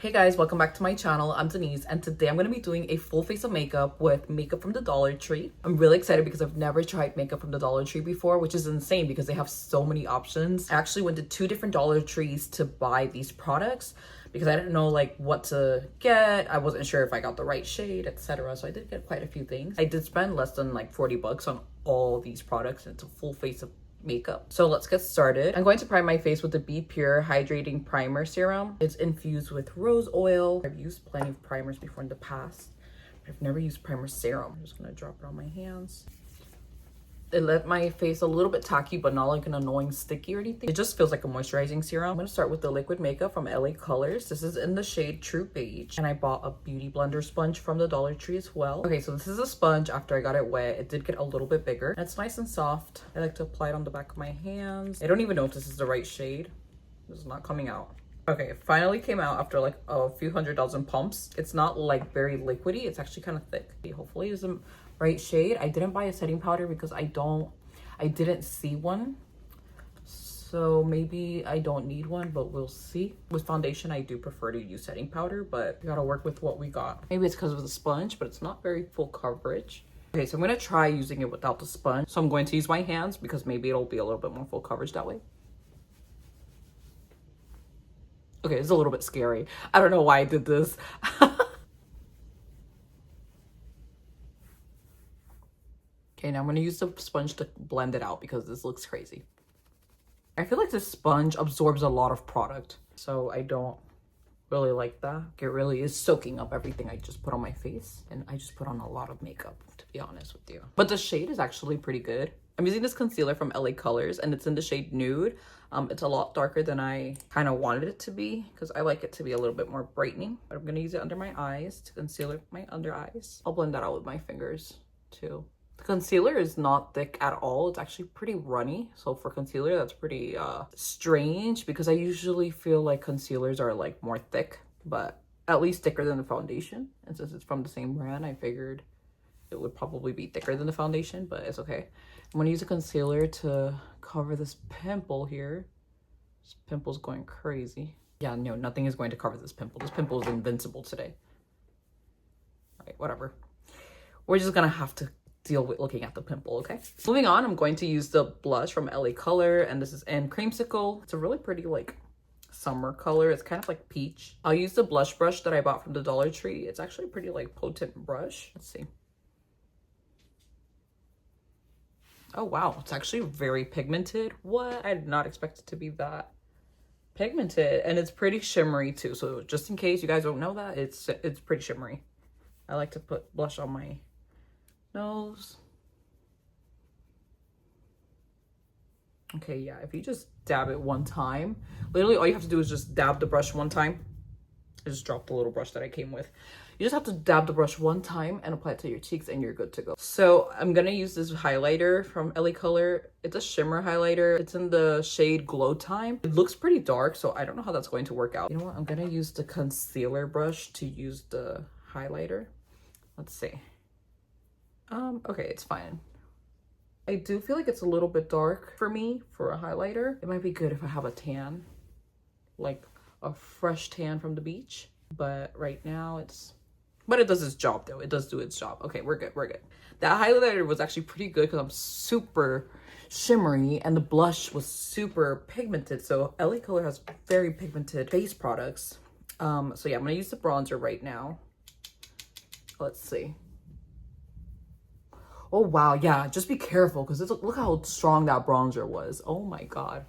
Hey guys, welcome back to my channel. I'm Denise and today I'm going to be doing a full face of makeup with makeup from the Dollar Tree. I'm really excited because I've never tried makeup from the Dollar Tree before, which is insane because they have so many options. I actually went to 2 different Dollar Trees to buy these products because I didn't know like what to get. I wasn't sure if I got the right shade, etc. So I did get quite a few things. I did spend less than like 40 bucks on all these products and it's a full face of makeup. So let's get started. I'm going to prime my face with the Be Pure Hydrating Primer Serum. It's infused with rose oil. I've used plenty of primers before in the past, but I've never used primer serum. I'm just gonna drop it on my hands. It left my face a little bit tacky, but not like an annoying sticky or anything. It just feels like a moisturizing serum. I'm gonna start with the liquid makeup from LA Colors. This is in the shade True Beige. And I bought a beauty blender sponge from the Dollar Tree as well. Okay, so this is a sponge after I got it wet. It did get a little bit bigger. And it's nice and soft. I like to apply it on the back of my hands. I don't even know if this is the right shade. This is not coming out. Okay, it finally came out after like a few 100,000 pumps. It's not like very liquidy. It's actually kind of thick. Hopefully it's the right shade. I didn't buy a setting powder because I didn't see one. So maybe I don't need one, but we'll see. With foundation, I do prefer to use setting powder, but we gotta work with what we got. Maybe it's because of the sponge, but it's not very full coverage. Okay, so I'm gonna try using it without the sponge. So I'm going to use my hands because maybe it'll be a little bit more full coverage that way. Okay, it's a little bit scary. I don't know why I did this. Okay, now I'm gonna use the sponge to blend it out because this looks crazy. I feel like this sponge absorbs a lot of product, so I don't really like that. It really is soaking up everything I just put on my face, and I just put on a lot of makeup, to be honest with you. But the shade is actually pretty good. I'm using this concealer from LA Colors, and it's in the shade Nude. It's a lot darker than I kind of wanted it to be because I like it to be a little bit more brightening. But I'm gonna use it under my eyes to conceal my under eyes. I'll blend that out with my fingers too. The concealer is not thick at all. It's actually pretty runny. So for concealer, that's pretty strange because I usually feel like concealers are like more thick, but at least thicker than the foundation. And since it's from the same brand, I figured it would probably be thicker than the foundation, but it's okay. I'm gonna use a concealer to cover this pimple here. This pimple's going crazy. Yeah, no, nothing is going to cover this pimple. This pimple is invincible today. All right, whatever. We're just gonna have to deal with looking at the pimple, okay? Moving on, I'm going to use the blush from LA Color, and this is in Creamsicle. It's a really pretty like summer color. It's kind of like peach. I'll use the blush brush that I bought from the Dollar Tree. It's actually a pretty like potent brush. Let's see. Oh wow, it's actually very pigmented. What? I did not expect it to be that pigmented, and it's pretty shimmery too. So just in case you guys don't know that, it's pretty shimmery. I like to put blush on my nose. Okay, yeah, if you just dab it one time, literally all you have to do is just dab the brush one time. I just dropped the little brush that I came with. You just have to dab the brush one time and apply it to your cheeks and you're good to go. So I'm gonna use this highlighter from LA Color. It's a shimmer highlighter. It's in the shade Glow Time. It looks pretty dark, so I don't know how that's going to work out. You know what? I'm gonna use the concealer brush to use the highlighter. Let's see. Okay, it's fine. I do feel like it's a little bit dark for me for a highlighter. It might be good if I have a tan, like a fresh tan from the beach. But right now but it does its job though. It does do its job. Okay, we're good, we're good. That highlighter was actually pretty good because I'm super shimmery and the blush was super pigmented. So LA Color has very pigmented face products. So yeah, I'm gonna use the bronzer right now. Let's see. Oh wow, yeah, just be careful because look how strong that bronzer was. Oh my god,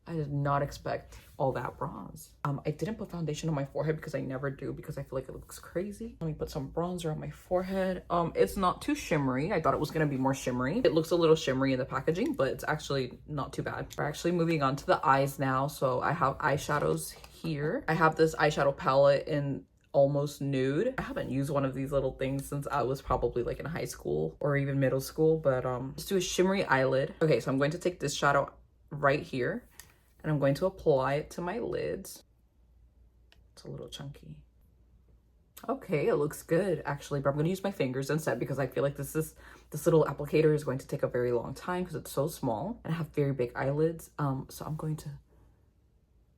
I did not expect all that bronze. I didn't put foundation on my forehead because I never do because I feel like it looks crazy. Let me put some bronzer on my forehead. It's not too shimmery. I thought it was gonna be more shimmery. It looks a little shimmery in the packaging, but it's actually not too bad. We're actually moving on to the eyes now. So I have eyeshadows here. I have this eyeshadow palette in Almost Nude. I haven't used one of these little things since I was probably like in high school or even middle school, but let's do a shimmery eyelid. Okay, so I'm going to take this shadow right here and I'm going to apply it to my lids. It's a little chunky. Okay, it looks good actually, but I'm gonna use my fingers instead because I feel like this little applicator is going to take a very long time because it's so small and I have very big eyelids. So I'm going to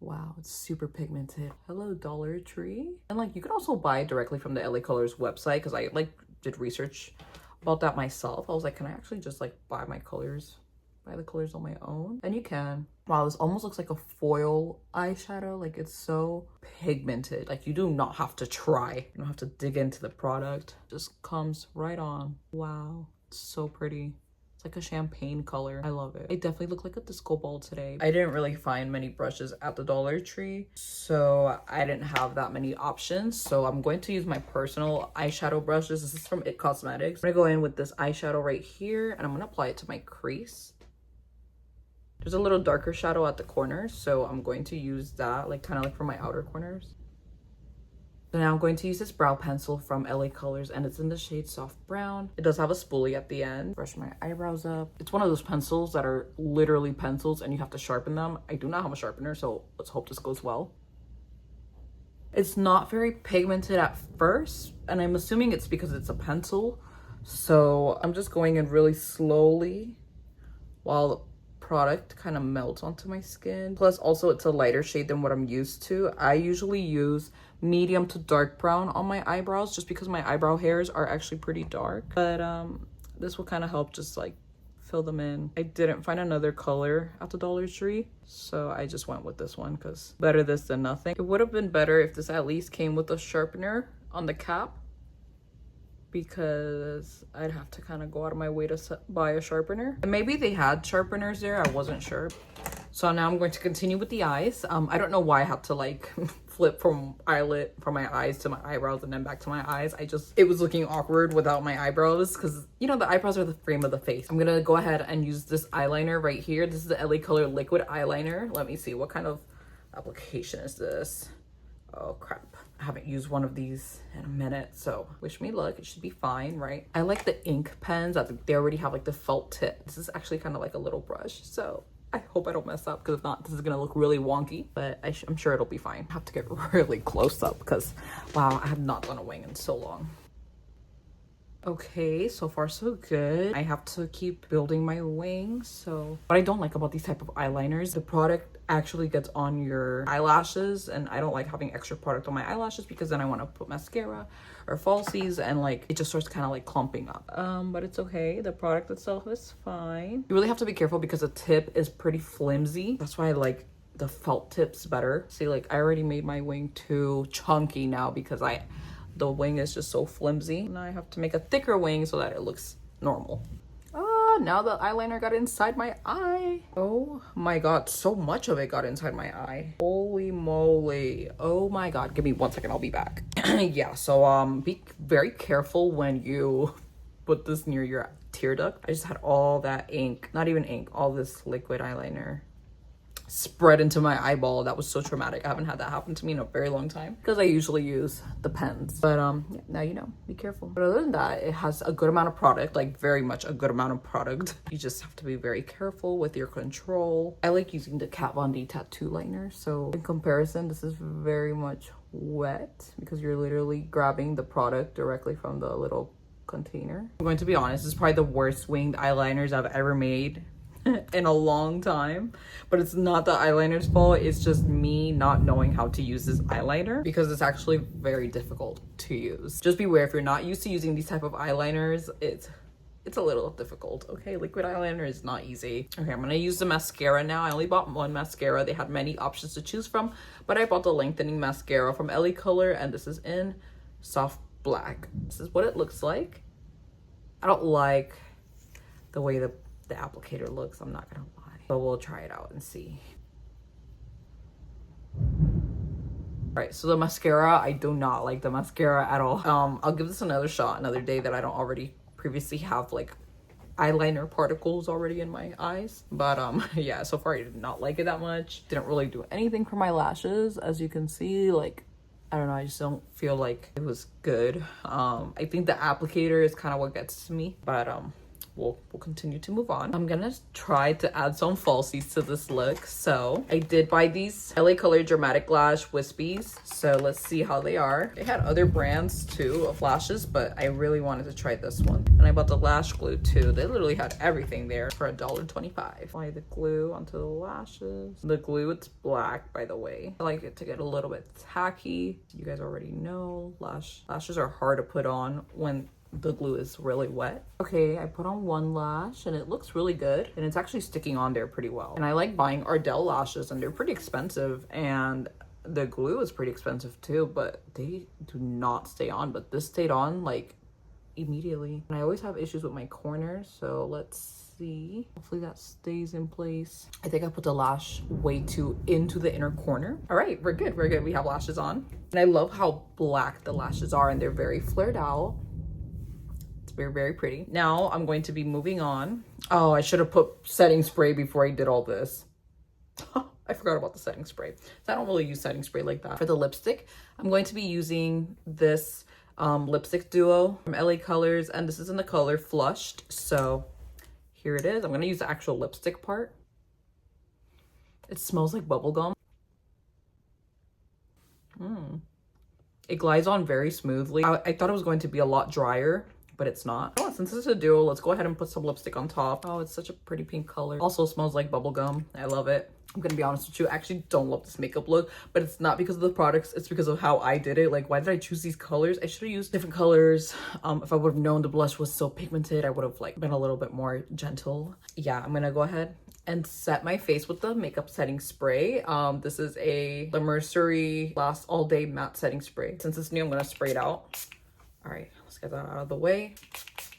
Wow, it's super pigmented. Hello, Dollar Tree. And like you can also buy it directly from the LA Colors website because I like did research about that myself. I was like, can I actually just like buy the colors on my own? And you can. Wow, this almost looks like a foil eyeshadow. Like it's so pigmented. Like you do not have to try. You don't have to dig into the product. It just comes right on. Wow, it's so pretty. It's like a champagne color. I love it. I definitely look like a disco ball today. I didn't really find many brushes at the Dollar Tree, so I didn't have that many options. So I'm going to use my personal eyeshadow brushes. This is from It Cosmetics. I'm gonna go in with this eyeshadow right here and I'm gonna apply it to my crease. There's a little darker shadow at the corners, so I'm going to use that, like kind of like for my outer corners. So now I'm going to use this brow pencil from LA Colors and it's in the shade Soft Brown. It does have a spoolie at the end. Brush my eyebrows up. It's one of those pencils that are literally pencils and you have to sharpen them. I do not have a sharpener, so let's hope this goes well. It's not very pigmented at first, and I'm assuming it's because it's a pencil. So I'm just going in really slowly while the product kind of melts onto my skin. Plus also it's a lighter shade than what I'm used to. I usually use medium to dark brown on my eyebrows just because my eyebrow hairs are actually pretty dark, but this will kind of help just like fill them in. I didn't find another color at the Dollar Tree, so I just went with this one because better this than nothing. It would have been better if this at least came with a sharpener on the cap, because I'd have to kind of go out of my way to buy a sharpener. And maybe they had sharpeners there, I wasn't sure. So now I'm going to continue with the eyes. I don't know why I had to like flip from my eyes to my eyebrows and then back to my eyes. It was looking awkward without my eyebrows because, you know, the eyebrows are the frame of the face. I'm gonna go ahead and use this eyeliner right here. This is the LA Color liquid eyeliner. Let me see, what kind of application is this? Oh crap, I haven't used one of these in a minute, so wish me luck. It should be fine, right? I like the ink pens. I think they already have like the felt tip. This is actually kind of like a little brush, so I hope I don't mess up, because if not, this is gonna look really wonky, but I'm sure it'll be fine. I have to get really close up because wow, I have not done a wing in so long. Okay, so far so good. I have to keep building my wings. So what I don't like about these type of eyeliners, the product actually gets on your eyelashes, and I don't like having extra product on my eyelashes because then I want to put mascara or falsies and like it just starts kind of like clumping up. But it's okay, the product itself is fine. You really have to be careful because the tip is pretty flimsy. That's why I like the felt tips better. See, like I already made my wing too chunky now because the wing is just so flimsy. Now I have to make a thicker wing so that it looks normal. Now the eyeliner got inside my eye. Oh my god, so much of it got inside my eye. Holy moly. Oh my god, give me 1 second, I'll be back. Yeah, so be very careful when you put this near your tear duct. I just had all that ink, not even ink, all this liquid eyeliner spread into my eyeball. That was so traumatic. I haven't had that happen to me in a very long time because I usually use the pens, but yeah, now you know, be careful. But other than that, it has a good amount of product, like very much a good amount of product. You just have to be very careful with your control. I like using the Kat Von D tattoo liner, so in comparison, this is very much wet because you're literally grabbing the product directly from the little container. I'm going to be honest, this is probably the worst winged eyeliners I've ever made in a long time, but it's not the eyeliner's fault. It's just me not knowing how to use this eyeliner because it's actually very difficult to use. Just beware, if you're not used to using these type of eyeliners, it's a little difficult. Okay, liquid eyeliner is not easy. Okay, I'm gonna use the mascara now. I only bought one mascara. They had many options to choose from, but I bought the lengthening mascara from LA Color, and this is in Soft Black. This is what it looks like. I don't like the way the applicator looks, I'm not gonna lie, but we'll try it out and see. All right, so the mascara, I do not like the mascara at all. I'll give this another shot another day that I don't already previously have like eyeliner particles already in my eyes, but yeah, so far I did not like it that much. Didn't really do anything for my lashes, as you can see. Like, I don't know, I just don't feel like it was good. I think the applicator is kind of what gets to me, but we'll continue to move on. I'm gonna try to add some falsies to this look. So I did buy these LA Color Dramatic Lash Wispies. So let's see how they are. They had other brands too of lashes, but I really wanted to try this one. And I bought the lash glue too. They literally had everything there for $1.25. Apply the glue onto the lashes. The glue, it's black, by the way. I like it to get a little bit tacky. You guys already know lashes are hard to put on when the glue is really wet. Okay, I put on one lash and it looks really good, and it's actually sticking on there pretty well. And I like buying Ardell lashes, and they're pretty expensive, and the glue is pretty expensive too, but they do not stay on. But this stayed on like immediately. And I always have issues with my corners, so let's see. Hopefully that stays in place. I think I put the lash way too into the inner corner. All right, we're good. We have lashes on. And I love how black the lashes are, and they're very flared out. Very pretty. Now I'm going to be moving on. Oh, I should have put setting spray before I did all this. I forgot about the setting spray. So I don't really use setting spray like that. For the lipstick, I'm going to be using this lipstick duo from LA Colors, and this is in the color Flushed. So here it is. I'm going to use the actual lipstick part. It smells like bubblegum. It glides on very smoothly. I thought it was going to be a lot drier, but it's not. Oh, since it's a duo, let's go ahead and put some lipstick on top. Oh, it's such a pretty pink color. Also smells like bubblegum. I love it. I'm gonna be honest with you, I actually don't love this makeup look, but it's not because of the products, it's because of how I did it. Like, why did I choose these colors? I should have used different colors. If I would have known the blush was so pigmented, I would have like been a little bit more gentle. Yeah, I'm gonna go ahead and set my face with the makeup setting spray. This is the Mercury Last All Day Matte Setting Spray. Since it's new, I'm gonna spray it out. All right, let's get that out of the way.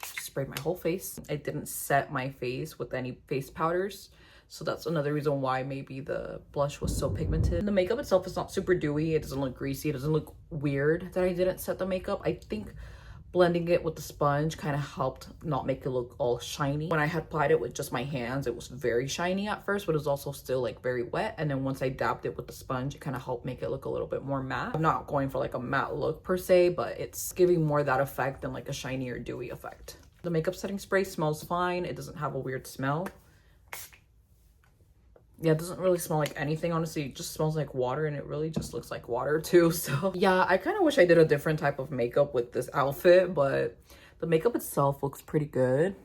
Just sprayed my whole face. I didn't set my face with any face powders, so that's another reason why maybe the blush was so pigmented. The makeup itself is not super dewy. It doesn't look greasy. It doesn't look weird that I didn't set the makeup. I think blending it with the sponge kind of helped not make it look all shiny. When I had applied it with just my hands, it was very shiny at first, but it was also still like very wet. And then once I dabbed it with the sponge, it kind of helped make it look a little bit more matte. I'm not going for like a matte look per se, but it's giving more that effect than like a shiny or dewy effect. The makeup setting spray smells fine. It doesn't have a weird smell. Yeah, it doesn't really smell like anything, honestly. It just smells like water, and it really just looks like water too. So yeah, I kind of wish I did a different type of makeup with this outfit, but the makeup itself looks pretty good.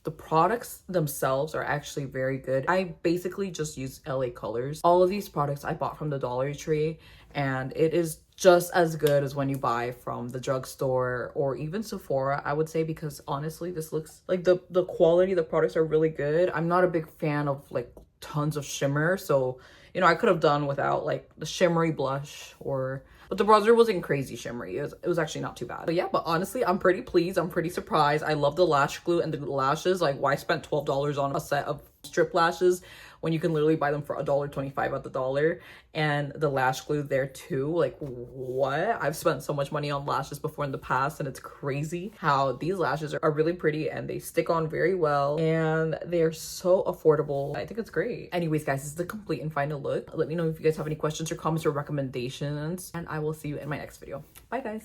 The products themselves are actually very good. I basically just use LA Colors. All of these products I bought from the Dollar Tree, and it is just as good as when you buy from the drugstore or even Sephora, I would say, because honestly, this looks like the quality of the products are really good. I'm not a big fan of like tons of shimmer, so you know, I could have done without like the shimmery blush, but the bronzer wasn't crazy shimmery. It was actually not too bad. But yeah, but honestly, I'm pretty pleased. I'm pretty surprised. I love the lash glue and the lashes. Like, why spend $12 on a set of strip lashes when you can literally buy them for $1.25 at the dollar? And the lash glue there too. Like, what? I've spent so much money on lashes before in the past, and it's crazy how these lashes are really pretty, and they stick on very well, and they're so affordable. I think it's great. Anyways, guys, this is the complete and final look. Let me know if you guys have any questions or comments or recommendations, and I will see you in my next video. Bye, guys.